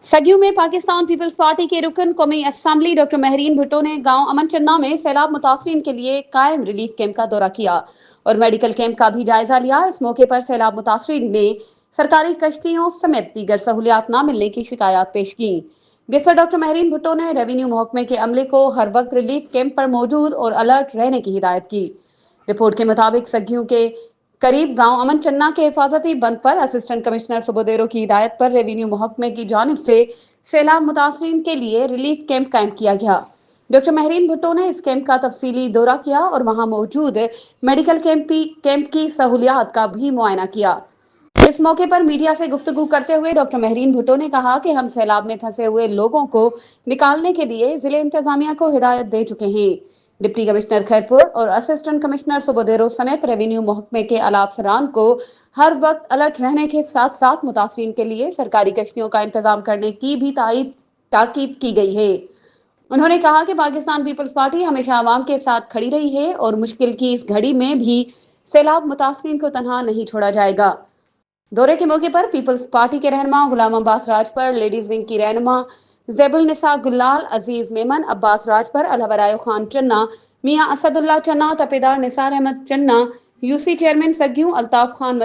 सगियों में Pakistan peoples party के रुकन कौमी असम्बली डॉक्टर महरीन भुट्टो ने गांव अमन चन्ना में सैलाब मुतासरीन के लिए कायम रिलीफ कैंप का दौरा किया और मेडिकल कैंप का भी जायजा लिया। इस मौके पर सैलाब मुतासरीन ने सरकारी कश्तियों समेत दीगर सहूलियात न मिलने की शिकायत पेश की, जिस पर डॉक्टर महरीन भुट्टो ने रेवेन्यू महकमे के अमले को हर वक्त रिलीफ कैंप पर मौजूद और अलर्ट रहने की हिदायत की। रिपोर्ट के मुताबिक सगियों के करीब गांव अमन चन्ना के हिफाजती बंद पर असिस्टेंट कमिश्नर सुबोदेरो की हिदायत पर रेवेन्यू महकमे की जानिब से सैलाब मुतासरीन के लिए रिलीफ कैंप कायम किया गया। डॉक्टर महरीन भुट्टो ने इस कैंप का तफसीली दौरा किया और वहां मौजूद मेडिकल कैंप की सहूलियात का भी मुआयना किया। इस मौके पर मीडिया से गुफ्तगू करते हुए डॉक्टर महरीन भुट्टो ने कहा कि हम सैलाब में फंसे हुए लोगों को निकालने के लिए जिले इंतजामिया को हिदायत दे चुके हैं। डिप्टी कमिश्नर खैरपुर और असिस्टेंट कमिश्नर सुबोदेरो समेत रेवेन्यू महकमे के आला अफसरान को हर वक्त अलर्ट रहने के साथ साथ मुतासरीन के लिए सरकारी कश्तियों का इंतजाम करने की भी ताकीद की गई है। उन्होंने कहा कि पाकिस्तान पीपल्स पार्टी हमेशा आवाम के साथ खड़ी रही है और मुश्किल की इस घड़ी में भी सैलाब मुतासरीन को तनहा नहीं छोड़ा जाएगा। दौरे के मौके पर पीपल्स पार्टी के रहनुमा गुलाम अब्बास राजपर, लेडीज विंग की रहनुमा ज़ेबुल निसा गुलाल, अजीज मेमन, अब्बास राजपर, अलहबराय खान चन्ना, मियां असदुल्ला चन्ना, तपेदार निसार अहमद चन्ना, यूसी चेयरमैन सग्यूं अल्ताफ खान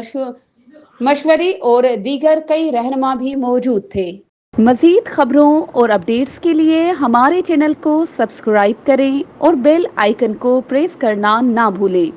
मशवरी और दीगर कई रहनुमा भी मौजूद थे। मज़ीद खबरों और अपडेट्स के लिए हमारे चैनल को सब्सक्राइब करें और बेल आइकन को प्रेस करना ना भूलें।